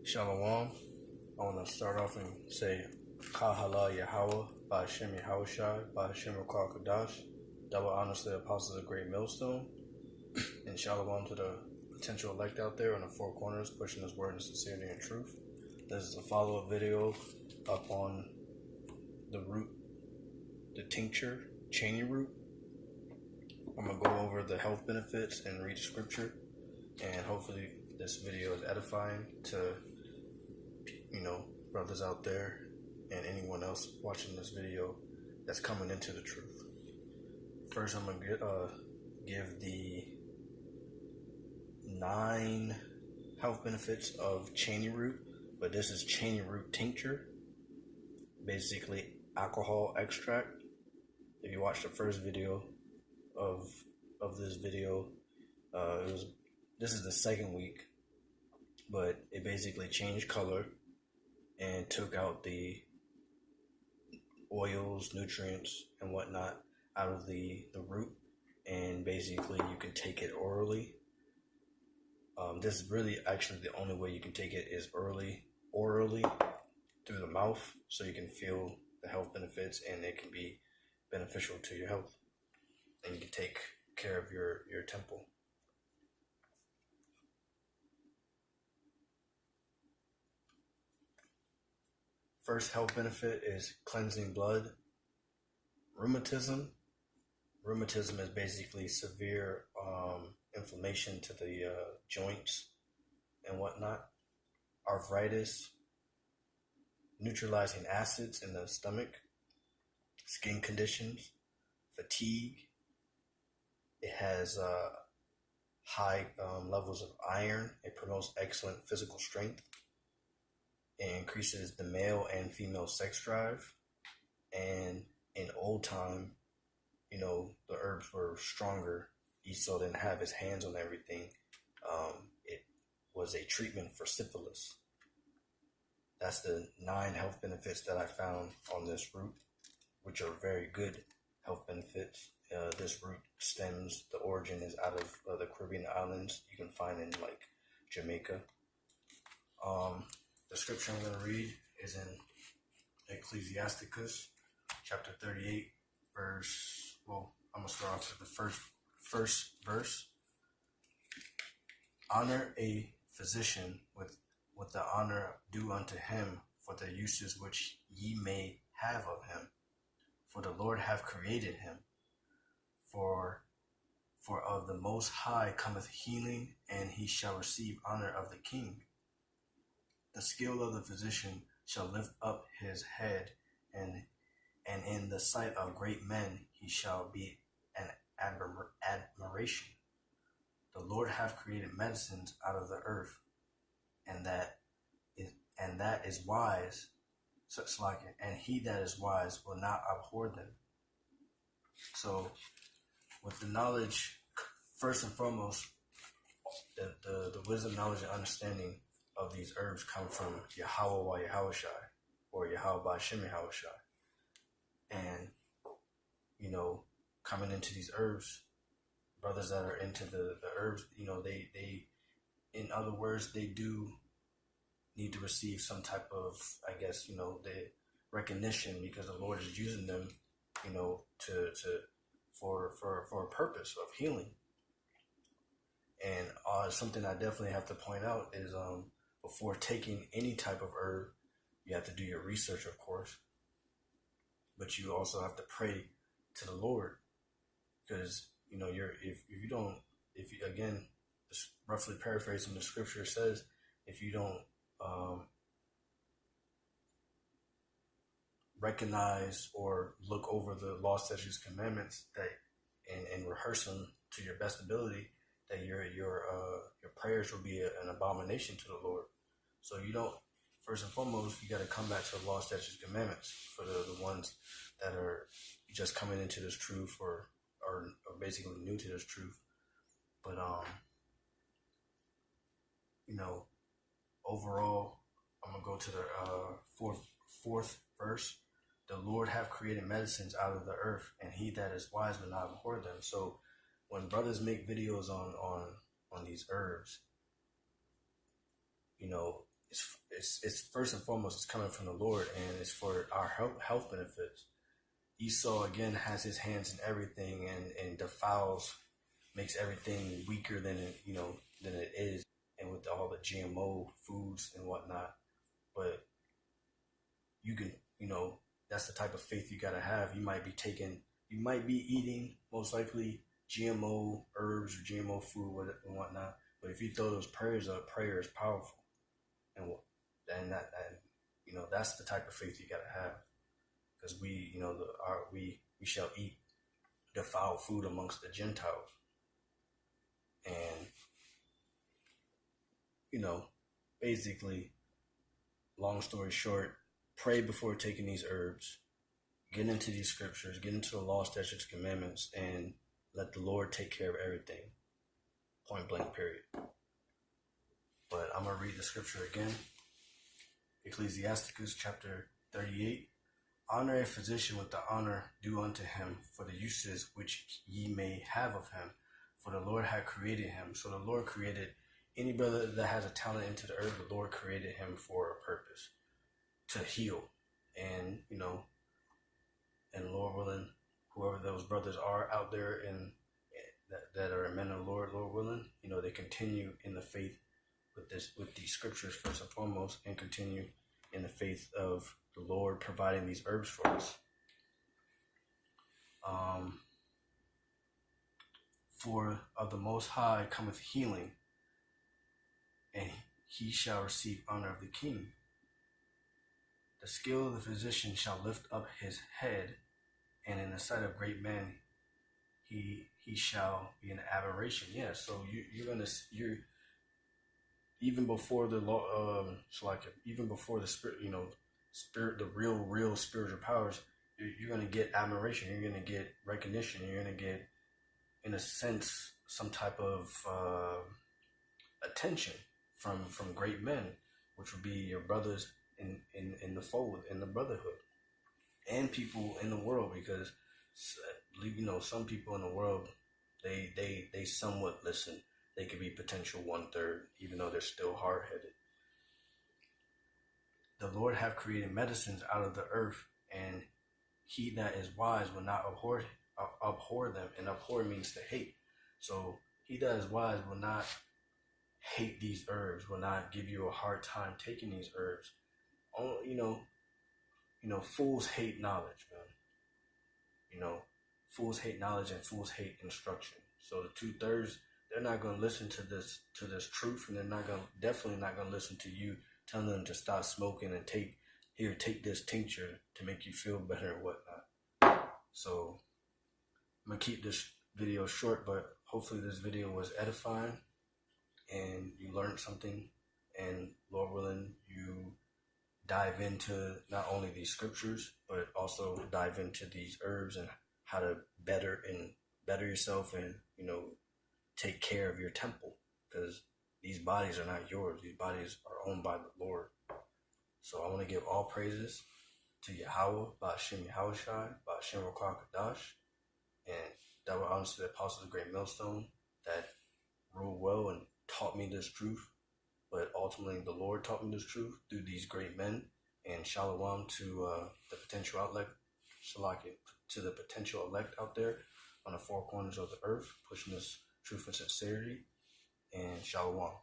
Shalom. I want to start off and say Kahala Yahweh by Hashem Yahushai by Hashem Rakar Kadash. Double honors to the apostles of Great Millstone. And Shalom to the potential elect out there on the four corners pushing this word in sincerity and truth. This is a follow-up video up on the root, the tincture, Chaney root. I'm going to go over the health benefits and read scripture. And hopefully this video is edifying to brothers out there and anyone else watching this video that's coming into the truth. First, I'm gonna give the 9 health benefits of Chaney root, but this is Chaney root tincture, basically alcohol extract. If you watch the first video of this video, this is the second week, but it basically changed color and took out the oils, nutrients, and whatnot out of the root, and basically you can take it orally. This is really actually the only way you can take it is orally through the mouth, so you can feel the health benefits and it can be beneficial to your health, and you can take care of your temple. First health benefit is cleansing blood. Rheumatism. Rheumatism is basically severe inflammation to the joints and whatnot. Arthritis. Neutralizing acids in the stomach. Skin conditions. Fatigue. It has high levels of iron. It promotes excellent physical strength. It increases the male and female sex drive. And in old time, the herbs were stronger. Esau didn't have his hands on everything. It was a treatment for syphilis. That's the 9 health benefits that I found on this root, which are very good health benefits. This root the origin is out of the Caribbean islands. You can find in like Jamaica. The scripture I'm going to read is in Ecclesiasticus chapter 38 I'm going to start off with the first verse. Honor a physician with the honor due unto him for the uses which ye may have of him. For the Lord hath created him. For of the Most High cometh healing, and he shall receive honor of the king. The skill of the physician shall lift up his head, and in the sight of great men he shall be an admiration. The Lord hath created medicines out of the earth, and that is wise, and he that is wise will not abhor them. So, with the knowledge, first and foremost, the wisdom, knowledge, and understanding of these herbs come from Yahweh by Yahushai, or Yahweh by Hashem Yahushai. And, coming into these herbs, brothers that are into the herbs, they, in other words, they do need to receive some type of, the recognition, because the Lord is using them, for a purpose of healing. And something I definitely have to point out is, before taking any type of herb, you have to do your research, of course. But you also have to pray to the Lord, because again, roughly paraphrasing the scripture says, if you don't recognize or look over the law, statutes, commandments and rehearse them to your best ability, that your prayers will be an abomination to the Lord. So first and foremost, you got to come back to the law, statutes, commandments for the ones that are just coming into this truth or basically new to this truth. But overall, I'm gonna go to the fourth verse. The Lord hath created medicines out of the earth, and he that is wise will not abhor them. So when brothers make videos on these herbs, it's first and foremost, it's coming from the Lord, and it's for our health benefits. Esau again has his hands in everything, and defiles, makes everything weaker than than it is, and with all the GMO foods and whatnot. But you can, that's the type of faith you gotta have. You might be eating most likely GMO herbs or GMO food and whatnot. But if you throw those prayers up, prayer is powerful, and that's the type of faith you gotta have, because we shall eat defiled food amongst the Gentiles, and basically, long story short, pray before taking these herbs, get into these scriptures, get into the law, statutes, commandments, and let the Lord take care of everything. Point blank, period. But I'm going to read the scripture again. Ecclesiasticus chapter 38. Honor a physician with the honor due unto him for the uses which ye may have of him, for the Lord had created him. So the Lord created any brother that has a talent into the earth. The Lord created him for a purpose, to heal. And, and Lord willing, whoever those brothers are out there and that are men of the Lord willing, they continue in the faith with these scriptures first and foremost, and continue in the faith of the Lord providing these herbs for us. For of the Most High cometh healing, and he shall receive honor of the king. The skill of the physician shall lift up his head, and in the sight of great men he shall be an aberration. Yeah, so you're even before the law, even before the spirit, the real spiritual powers, you're gonna get admiration. You're gonna get recognition. You're gonna get, in a sense, some type of attention from great men, which would be your brothers in the fold, in the brotherhood, and people in the world, because some people in the world, they somewhat listen. They could be potential 1/3, even though they're still hard-headed. The Lord have created medicines out of the earth, and he that is wise will not abhor them. And abhor means to hate. So he that is wise will not hate these herbs, will not give you a hard time taking these herbs. Fools hate knowledge, man. Fools hate knowledge, and fools hate instruction. So the 2/3, they're not going to listen to this truth, and they're definitely not going to listen to you telling them to stop smoking and take this tincture to make you feel better and whatnot. So I'm going to keep this video short, but hopefully this video was edifying and you learned something, and Lord willing, you dive into not only these scriptures, but also dive into these herbs and how to better yourself, and take care of your temple, because these bodies are not yours. These bodies are owned by the Lord. So I want to give all praises to Yahweh, Ba'ashem Yahushai, Ba'ashem Rakah Kadash, and double honors to the apostles of Great Millstone that ruled well and taught me this truth. But ultimately, the Lord taught me this truth through these great men. And shalom to the potential elect out there on the four corners of the earth, pushing this truth and sincerity. And shalom.